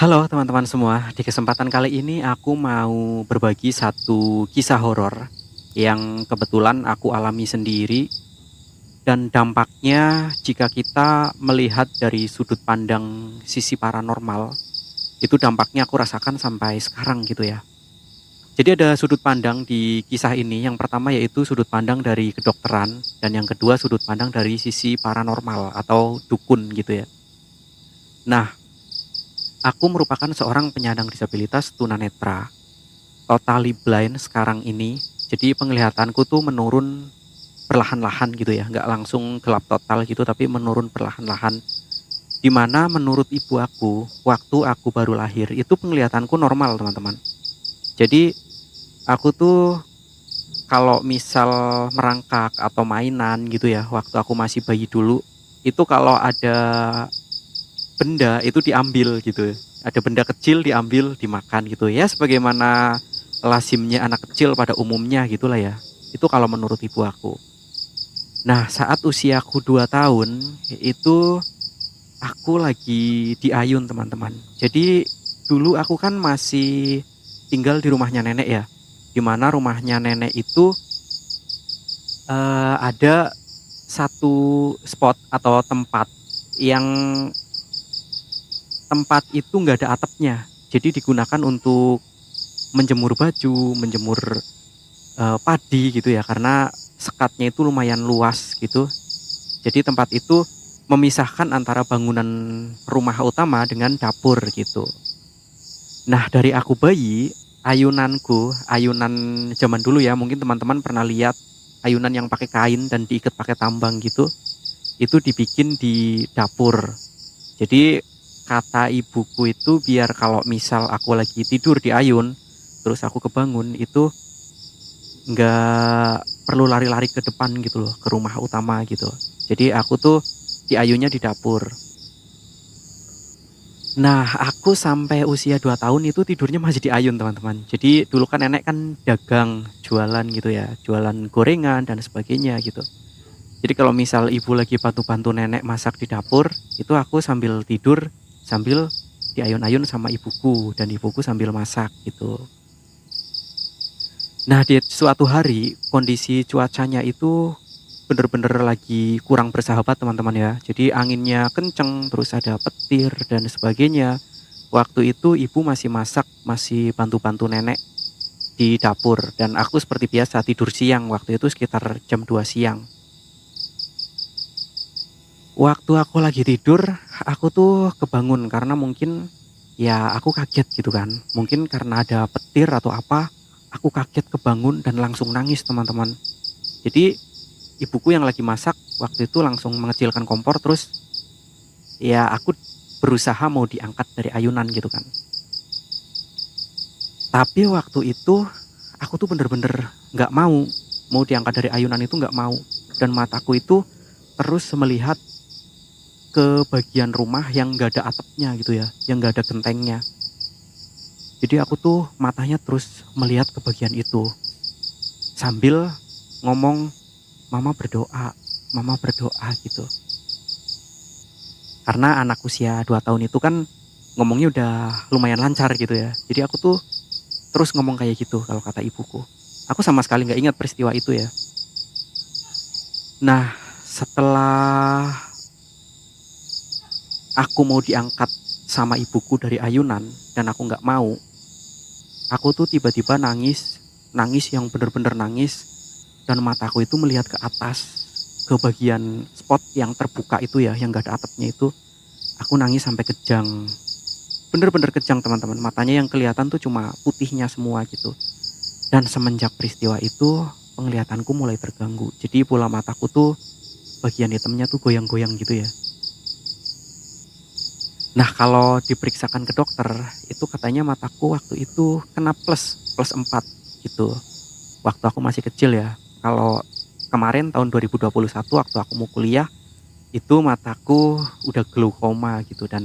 Halo teman-teman semua, di kesempatan kali ini aku mau berbagi satu kisah horor yang kebetulan aku alami sendiri dan dampaknya jika kita melihat dari sudut pandang sisi paranormal, itu dampaknya aku rasakan sampai sekarang gitu ya. Jadi ada sudut pandang di kisah ini, yang pertama yaitu sudut pandang dari kedokteran dan yang kedua sudut pandang dari sisi paranormal atau dukun gitu ya. Nah, aku merupakan seorang penyandang disabilitas tunanetra totally blind sekarang ini. Jadi penglihatanku tuh menurun perlahan-lahan gitu ya, nggak langsung gelap total gitu, tapi menurun perlahan-lahan. Di mana menurut ibu aku, waktu aku baru lahir, itu penglihatanku normal teman-teman. Jadi aku tuh kalau misal merangkak atau mainan gitu ya, waktu aku masih bayi dulu, itu kalau ada benda itu diambil gitu. Ada benda kecil diambil, dimakan gitu ya, sebagaimana lazimnya anak kecil pada umumnya gitulah ya. Itu kalau menurut ibu aku. Nah, saat usiaku 2 tahun, itu aku lagi di Ayun, teman-teman. Jadi dulu aku kan masih tinggal di rumahnya nenek ya. Di mana rumahnya nenek itu ada satu spot atau tempat yang tempat itu nggak ada atapnya. Jadi digunakan untuk menjemur baju, menjemur padi gitu ya, karena sekatnya itu lumayan luas gitu. Jadi tempat itu memisahkan antara bangunan rumah utama dengan dapur gitu. Nah, dari aku bayi, ayunan zaman dulu ya, mungkin teman-teman pernah lihat ayunan yang pakai kain dan diikat pakai tambang gitu, itu dibikin di dapur. Jadi kata ibuku itu biar kalau misal aku lagi tidur di ayun, terus aku kebangun, itu nggak perlu lari-lari ke depan gitu loh, ke rumah utama gitu. Jadi aku tuh di ayunnya di dapur. Nah, aku sampai usia 2 tahun itu tidurnya masih di ayun, teman-teman. Jadi dulu kan nenek kan dagang, jualan gitu ya, jualan gorengan dan sebagainya gitu. Jadi kalau misal ibu lagi bantu-bantu nenek masak di dapur, itu aku sambil tidur, sambil di ayun-ayun sama ibuku, dan ibuku sambil masak gitu. Nah, di suatu hari kondisi cuacanya itu bener-bener lagi kurang bersahabat, teman-teman ya. Jadi anginnya kenceng, terus ada petir dan sebagainya. Waktu itu ibu masih masak, masih bantu-bantu nenek di dapur. Dan aku seperti biasa tidur siang, waktu itu sekitar jam 2 siang. Waktu aku lagi tidur, aku tuh kebangun karena mungkin ya aku kaget gitu kan. Mungkin karena ada petir atau apa, aku kaget kebangun dan langsung nangis, teman-teman. Jadi ibuku yang lagi masak waktu itu langsung mengecilkan kompor, terus ya aku berusaha mau diangkat dari ayunan gitu kan. Tapi waktu itu aku tuh bener-bener nggak mau diangkat dari ayunan, itu nggak mau. Dan mataku itu terus melihat ke bagian rumah yang nggak ada atapnya gitu ya, yang nggak ada gentengnya. Jadi aku tuh matanya terus melihat ke bagian itu sambil ngomong, mama berdoa gitu. Karena anak usia 2 tahun itu kan ngomongnya udah lumayan lancar gitu ya. Jadi aku tuh terus ngomong kayak gitu kalau kata ibuku. Aku sama sekali nggak ingat peristiwa itu ya. Nah, setelah aku mau diangkat sama ibuku dari ayunan dan aku nggak mau, aku tuh tiba-tiba nangis, nangis yang bener-bener nangis, dan mataku itu melihat ke atas, ke bagian spot yang terbuka itu ya, yang nggak ada atapnya itu. Aku nangis sampai kejang, bener-bener kejang, teman-teman. Matanya yang kelihatan tuh cuma putihnya semua gitu. Dan semenjak peristiwa itu, penglihatanku mulai terganggu. Jadi bola mataku tuh bagian hitamnya tuh goyang-goyang gitu ya. Nah, kalau diperiksakan ke dokter, itu katanya mataku waktu itu kena plus, plus 4 gitu. Waktu aku masih kecil ya. Kalau kemarin tahun 2021 waktu aku mau kuliah, itu mataku udah glaukoma gitu, dan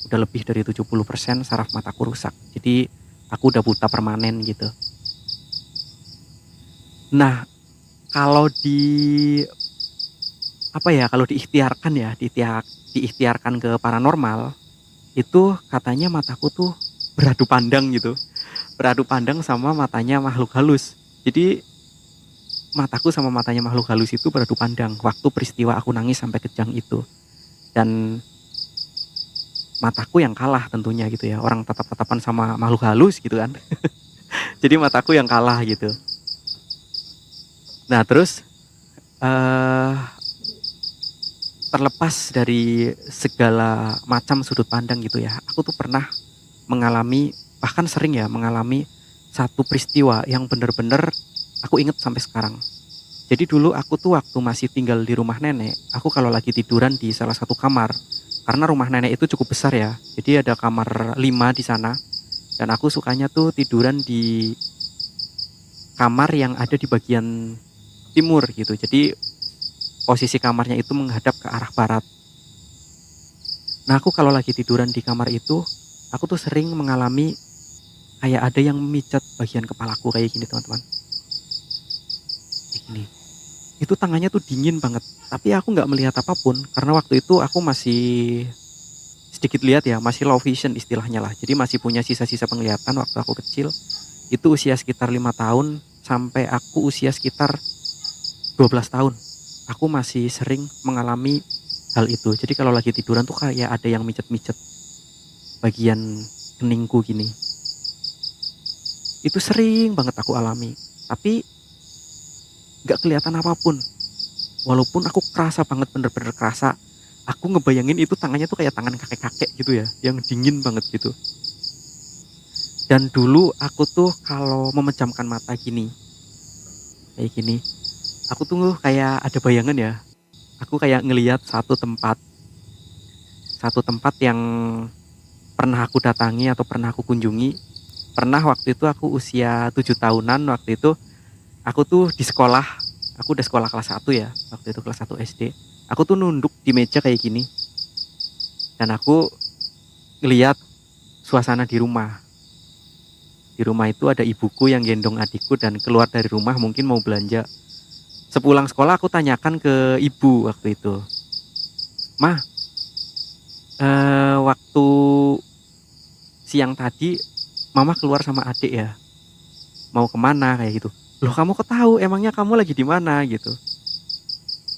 udah lebih dari 70% saraf mataku rusak. Jadi aku udah buta permanen gitu. Nah, kalau kalau diikhtiarkan ya, diikhtiarkan ke paranormal, itu katanya mataku tuh beradu pandang gitu, beradu pandang sama matanya makhluk halus. Jadi mataku sama matanya makhluk halus itu beradu pandang waktu peristiwa aku nangis sampai kejang itu. Dan mataku yang kalah tentunya gitu ya, orang tatap-tatapan sama makhluk halus gitu kan. Jadi mataku yang kalah gitu. Nah terus eh terlepas dari segala macam sudut pandang gitu ya, aku tuh pernah mengalami, bahkan sering ya mengalami satu peristiwa yang bener-bener aku inget sampai sekarang. Jadi dulu aku tuh waktu masih tinggal di rumah nenek, aku kalau lagi tiduran di salah satu kamar, karena rumah nenek itu cukup besar ya, jadi ada kamar 5 di sana, dan aku sukanya tuh tiduran di kamar yang ada di bagian timur gitu. Jadi posisi kamarnya itu menghadap ke arah barat. Nah aku kalau lagi tiduran di kamar itu, aku tuh sering mengalami kayak ada yang memijat bagian kepalaku kayak gini teman-teman. Kayak gini. Itu tangannya tuh dingin banget. Tapi aku nggak melihat apapun karena waktu itu aku masih sedikit lihat ya, masih low vision istilahnya lah. Jadi masih punya sisa-sisa penglihatan waktu aku kecil. Itu usia sekitar 5 tahun sampai aku usia sekitar 12 tahun. Aku masih sering mengalami hal itu. Jadi kalau lagi tiduran tuh kayak ada yang micet-micet bagian keningku gini. Itu sering banget aku alami. Tapi nggak kelihatan apapun. Walaupun aku kerasa banget, bener-bener kerasa. Aku ngebayangin itu tangannya tuh kayak tangan kakek-kakek gitu ya, yang dingin banget gitu. Dan dulu aku tuh kalau memejamkan mata gini, kayak gini, aku tuh kayak ada bayangan ya. Aku kayak ngelihat satu tempat yang pernah aku datangi atau pernah aku kunjungi. Pernah waktu itu aku usia 7 tahunan, waktu itu aku tuh di sekolah, aku udah sekolah kelas 1 ya, waktu itu kelas 1 SD. Aku tuh nunduk di meja kayak gini, dan aku ngelihat suasana di rumah. Di rumah itu ada ibuku yang gendong adikku dan keluar dari rumah mungkin mau belanja. Sepulang sekolah aku tanyakan ke ibu waktu itu, "Mah, waktu siang tadi mama keluar sama adik ya, mau kemana?" Kayak gitu. "Loh kamu kok tahu? Emangnya kamu lagi di mana?" gitu.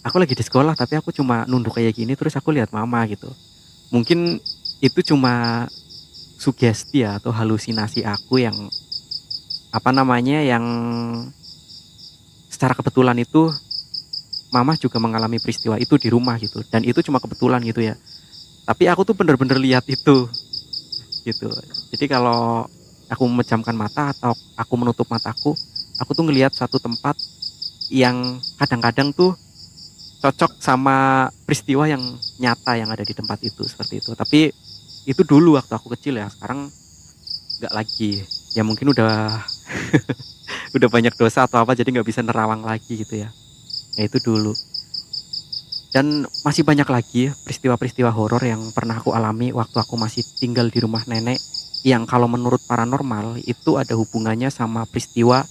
"Aku lagi di sekolah tapi aku cuma nunduk kayak gini terus aku lihat mama," gitu. Mungkin itu cuma sugesti ya atau halusinasi aku yang apa namanya, yang secara kebetulan itu mama juga mengalami peristiwa itu di rumah gitu, dan itu cuma kebetulan gitu ya. Tapi aku tuh bener-bener lihat itu gitu. Jadi kalau aku memejamkan mata atau aku menutup mataku, aku tuh ngelihat satu tempat yang kadang-kadang tuh cocok sama peristiwa yang nyata yang ada di tempat itu, seperti itu. Tapi itu dulu waktu aku kecil ya, sekarang nggak lagi. Ya mungkin udah banyak dosa atau apa jadi nggak bisa nerawang lagi gitu ya. Ya itu dulu. Dan masih banyak lagi peristiwa-peristiwa horor yang pernah aku alami waktu aku masih tinggal di rumah nenek, yang kalau menurut paranormal itu ada hubungannya sama peristiwa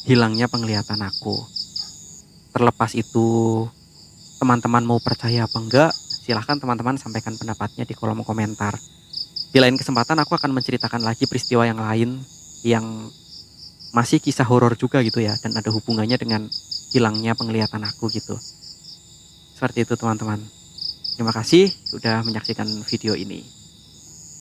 hilangnya penglihatan aku. Terlepas itu teman-teman mau percaya apa enggak, silahkan teman-teman sampaikan pendapatnya di kolom komentar. Di lain kesempatan aku akan menceritakan lagi peristiwa yang lain yang masih kisah horor juga gitu ya, dan ada hubungannya dengan hilangnya penglihatan aku gitu. Seperti itu teman-teman. Terima kasih sudah menyaksikan video ini.